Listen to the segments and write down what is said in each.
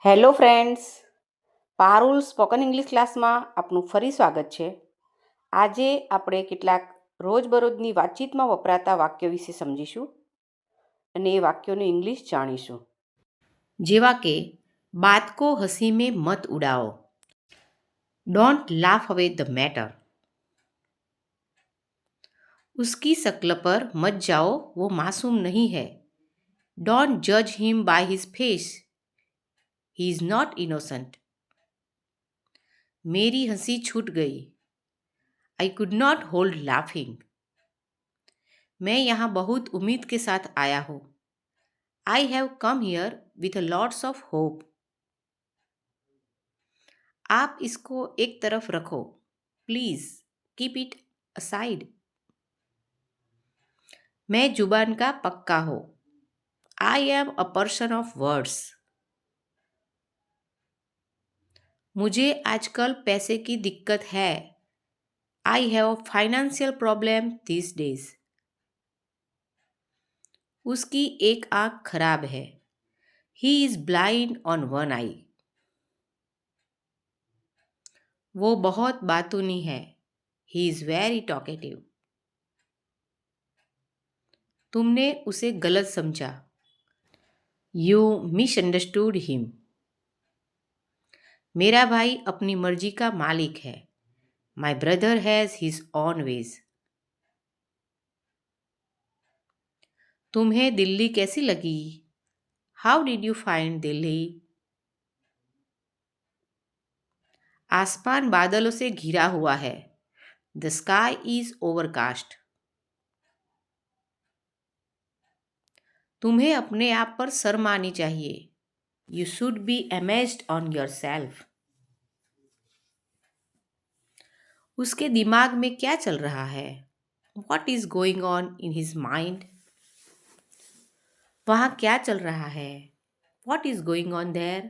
Hello friends, Parul spoken English ક્લાસમાં આપનું ફરી સ્વાગત છે. આજે આપણે કેટલાક રોજબરોજની વાતચીતમાં વપરાતા વાક્યો વિશે સમજીશું અને એ વાક્યોનું ઇંગ્લિશ જાણીશું. જેવા કે બાત કો હસી મેં મત ઉડાઓ, don't laugh away the matter, उसकी शक्ल पर मत जाओ, वो मासूम नहीं है, डोंट जज him by his face, he is not innocent, मेरी हंसी छूट गई, I could not hold laughing, मैं यहाँ बहुत उम्मीद के साथ आया हूँ, I have come here with lots of hope, आप इसको एक तरफ रखो, प्लीज कीप इट असाइड, मैं जुबान का पक्का हूँ, I am a person of words, मुझे आजकल पैसे की दिक्कत है, I have a financial problem these days, उसकी एक आंख खराब है, he is blind on one eye, वो बहुत बातूनी है, ही इज वेरी टॉकेटिव, तुमने उसे गलत समझा, यू मिसअंडरस्टूड हिम, मेरा भाई अपनी मर्जी का मालिक है, my brother has his own ways, तुम्हें दिल्ली कैसी लगी, how did you find Delhi, आसमान बादलों से घिरा हुआ है, द स्काई इज ओवरकास्ट, तुम्हें अपने आप पर शर्म आनी चाहिए, you should be amazed on your self, उसके दिमाग में क्या चल रहा है, what is going on in his mind, वहाँ क्या चल रहा है, what is going on their,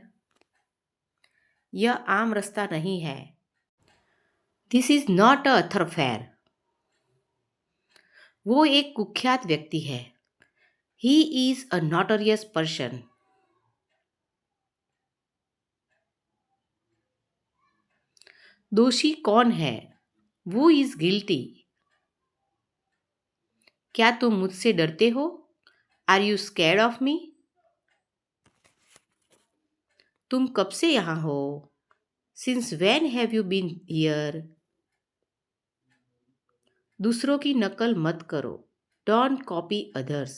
यह आम रास्ता नहीं है, दिस इज नॉट अ थरफेयर, वो एक कुख्यात व्यक्ति है, he is a notorious person, दोषी कौन है, वो इज गिल्टी, क्या तुम मुझसे डरते हो, are you scared of me, तुम कब से यहाँ हो, since when have you been here, दूसरों की नकल मत करो, डोंट कॉपी अदर्स,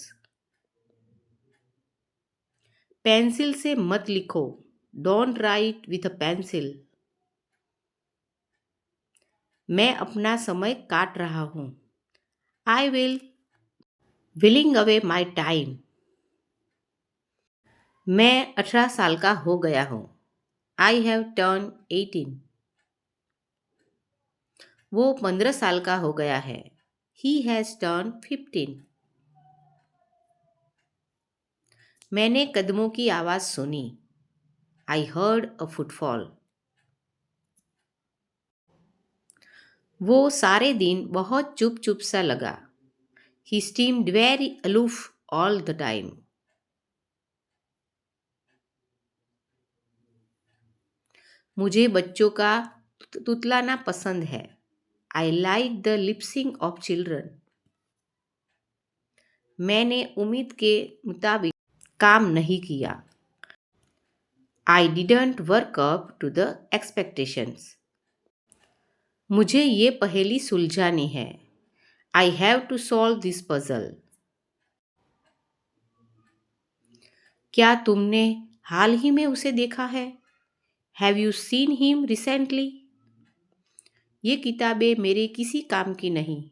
पेंसिल से मत लिखो, don't write with a pencil, मैं अपना समय काट रहा हूँ, I will willing away my time, मैं 18 साल का हो गया हूँ, आई हैव टर्न 18, वो 15 साल का हो गया है, ही हैज टर्न 15, मैंने कदमों की आवाज़ सुनी, आई हर्ड अ फुटफॉल, वो सारे दिन बहुत चुप चुप सा लगा, he seemed very aloof all the time, मुझे बच्चों का तुतलाना पसंद है, I like the lisping of children, मैंने उम्मीद के मुताबिक काम नहीं किया, I didn't work up to the expectations, मुझे ये पहेली सुलझानी है, I have to solve this puzzle, क्या तुमने हाल ही में उसे देखा है, have you seen him recently, ये किताबें मेरे किसी काम की नहीं,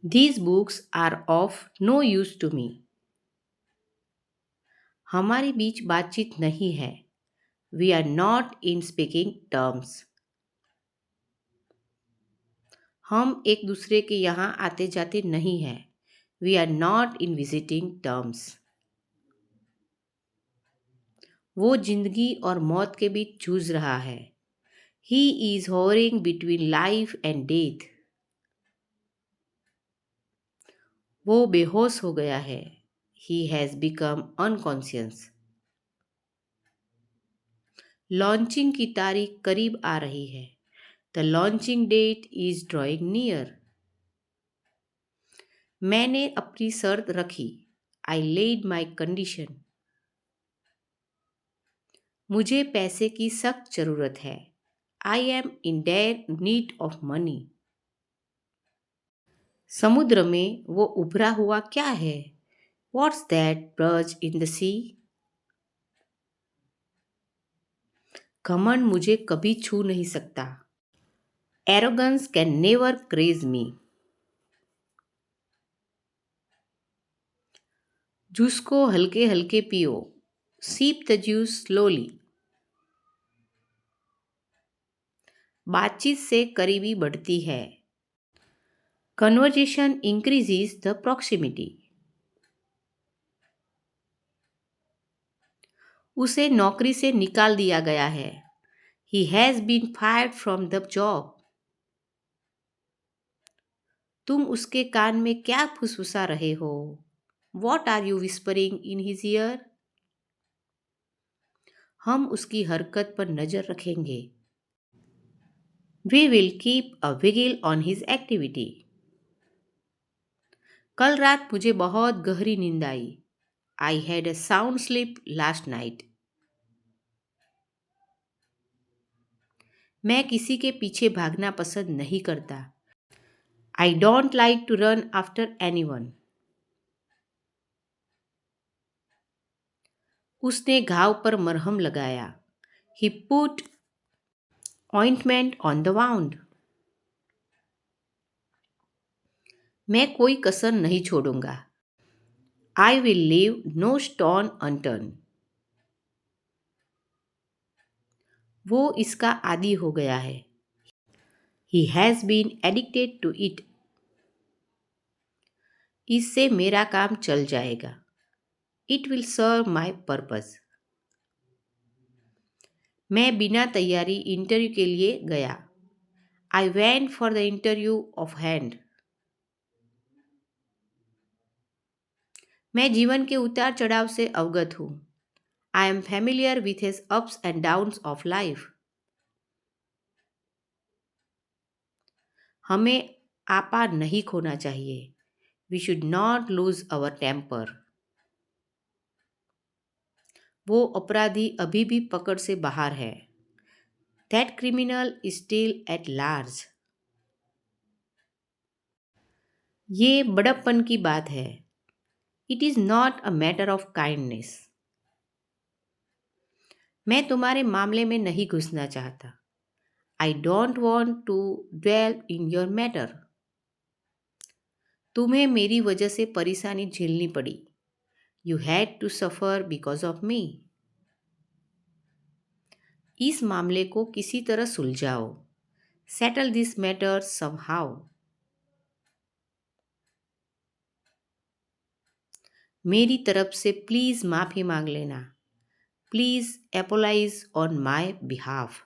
these books are of no use to me, हमारे बीच बातचीत नहीं है, we are not in speaking terms, हम एक दूसरे के यहाँ आते जाते नहीं हैं, we are not in visiting terms, वो जिंदगी और मौत के बीच जूझ रहा है, he is hovering between life and death, वो बेहोश हो गया है, he has become unconscious, launching की तारीख करीब आ रही है। The launching date is drawing near. मैंने अपनी शर्त रखी। I laid my condition. मुझे पैसे की सख्त ज़रूरत है। I am in dire need of money. समुद्र में वो उभरा हुआ क्या है? What's that barge in the sea? घमंड मुझे कभी छू नहीं सकता। Arrogance can never craze me. Juice को हल्के हल्के पियो। Sip the juice slowly. बातचीत से करीबी बढ़ती है। Conversation increases the proximity. उसे नौकरी से निकाल दिया गया है। He has been fired from the job. तुम उसके कान में क्या फुसफुसा रहे हो? What are you whispering in his ear? हम उसकी हरकत पर नज़र रखेंगे। We will keep a vigil on his activity. कल रात मुझे बहुत गहरी नींद आई। I had a sound sleep last night. मैं किसी के पीछे भागना पसंद नहीं करता। I don't like to run after anyone. उसने घाव पर मरहम लगाया। He put ointment on the wound. मैं कोई कसर नहीं छोड़ूंगा। I will leave no stone unturned. वो इसका आदी हो गया है। He has been addicted to it. इससे मेरा काम चल जाएगा। It will serve my purpose. मैं बिना तैयारी इंटरव्यू के लिए गया। I went for the interview of hand. मैं जीवन के उतार चढ़ाव से अवगत हूँ। I am familiar with his ups and downs of life. हमें आपा नहीं खोना चाहिए। We should not lose our temper. वो अपराधी अभी भी पकड़ से बाहर है। That criminal is still at large. ये बड़प्पन की बात है। It is not a matter of kindness. मैं तुम्हारे मामले में नहीं घुसना चाहता। I don't want to dwell in your matter. तुम्हें मेरी वजह से परेशानी झेलनी पड़ी। You had to suffer because of me. इस मामले को किसी तरह सुलझाओ। Settle this matter somehow. मेरी तरफ से प्लीज़ माफ़ी मांग लेना। Please apologize on my behalf.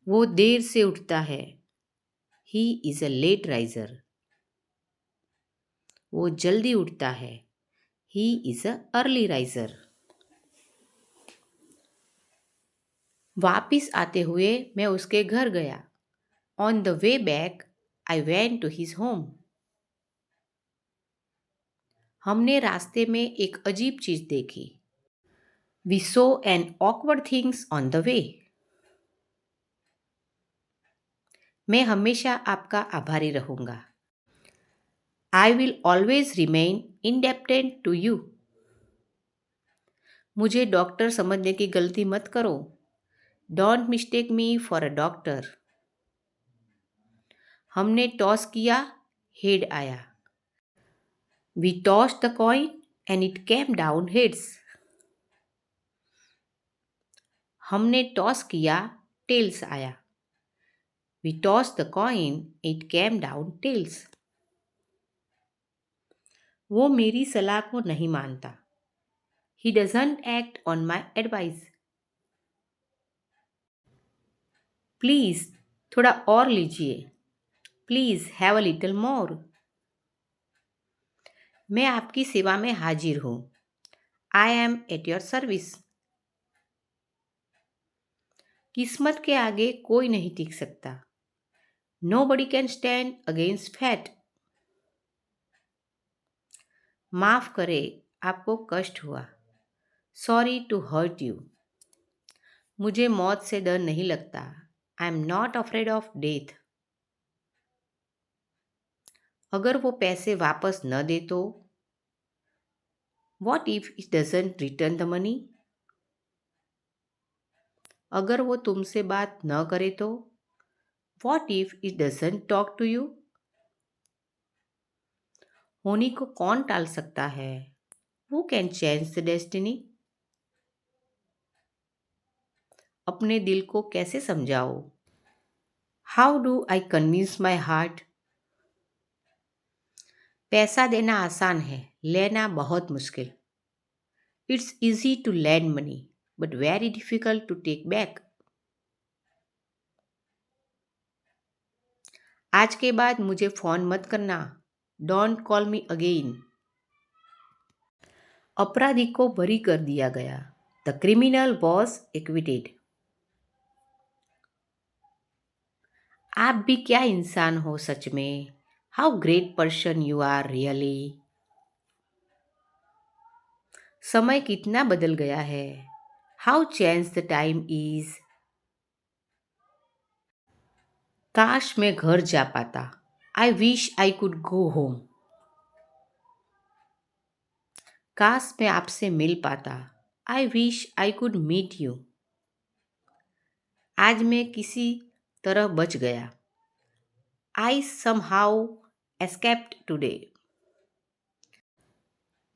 वो देर से उठता है। He is a late riser. वो जल्दी उठता है। He is a early riser. वापिस आते हुए मैं उसके घर गया। On the way back, I went to his home. हमने रास्ते में एक अजीब चीज़ देखी। We saw an awkward things on the way. मैं हमेशा आपका आभारी रहूँगा। I will always remain indebted to you. मुझे डॉक्टर समझने की गलती मत करो। Don't mistake me for a doctor. हमने टॉस किया, हेड आया। We tossed the coin and it came down heads. हमने टॉस किया, टेल्स आया। We tossed the coin, it came down tails. वो मेरी सलाह को नहीं मानता। He doesn't act on my advice. Please थोड़ा और लीजिए। Please have a little more. मैं आपकी सेवा में हाजिर हूँ। I M at your service. किस्मत के आगे कोई नहीं टिक सकता। Nobody can stand against fate। माफ करे, आपको कष्ट हुआ। Sorry to hurt you. मुझे मौत से डर नहीं लगता। I am not afraid of death. अगर वो पैसे वापस न दे तो? What if it doesn't return the money? अगर वो तुमसे बात न करे तो? What if it doesn't talk to you? होनी को कौन टाल सकता है? Who can change the destiny? अपने दिल को कैसे समझाओ? How do I convince my heart? पैसा देना आसान है, लेना बहुत मुश्किल। It's easy to lend money but very difficult to take back. आज के बाद मुझे फ़ोन मत करना। Don't call me again. अपराधी को बरी कर दिया गया। The criminal was acquitted. आप भी क्या इंसान हो सच में। How great person you are really. समय कितना बदल गया है। How change the time is. काश मैं घर जा पाता। I wish I could go home. काश मैं आपसे मिल पाता। I wish I could meet you. आज मैं किसी तरह बच गया। I somehow escaped today.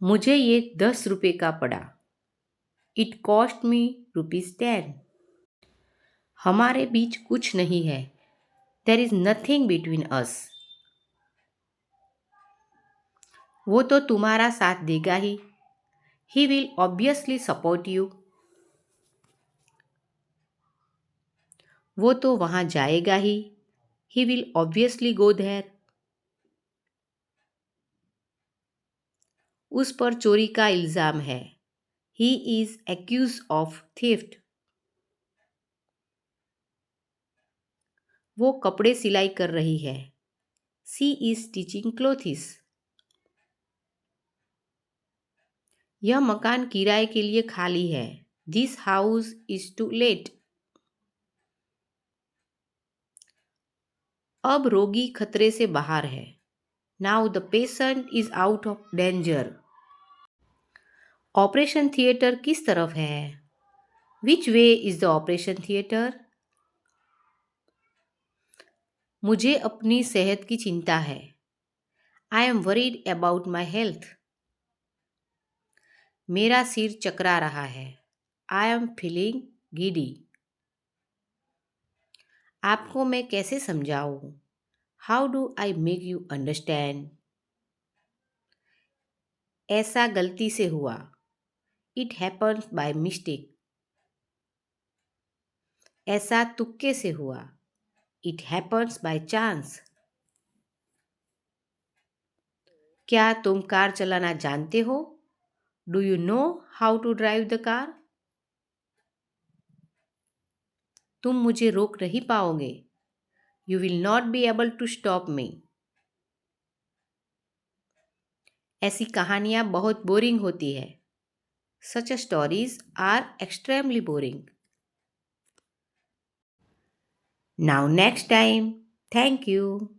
मुझे ये 10 रुपये का पड़ा। It cost me ₹10। हमारे बीच कुछ नहीं है। There is nothing between us. वो तो तुम्हारा साथ देगा ही। He will obviously support you. वो तो वहाँ जाएगा ही। He will obviously go there. उस पर चोरी का इल्ज़ाम है। He is accuse of theft. वो कपड़े सिलाई कर रही है। She is stitching clothes. यह मकान किराए के लिए खाली है। This house is to let. अब रोगी खतरे से बाहर है। Now the patient is out of danger. Operation theatre किस तरफ है? Which way is the operation theatre? मुझे अपनी सेहत की चिंता है। I am worried about my health. मेरा सिर चकरा रहा है। I M feeling giddy. आपको मैं कैसे समझाऊं? How do I make you understand? ऐसा गलती से हुआ। It happens by mistake. ऐसा तुक्के से हुआ। It happens by chance. क्या तुम कार चलाना जानते हो? Do you know how to drive the car? तुम मुझे रोक नहीं पाओगे। You will not be able to stop me. ऐसी कहानियाँ बहुत बोरिंग होती है। Such stories are extremely boring. Now next time. Thank you.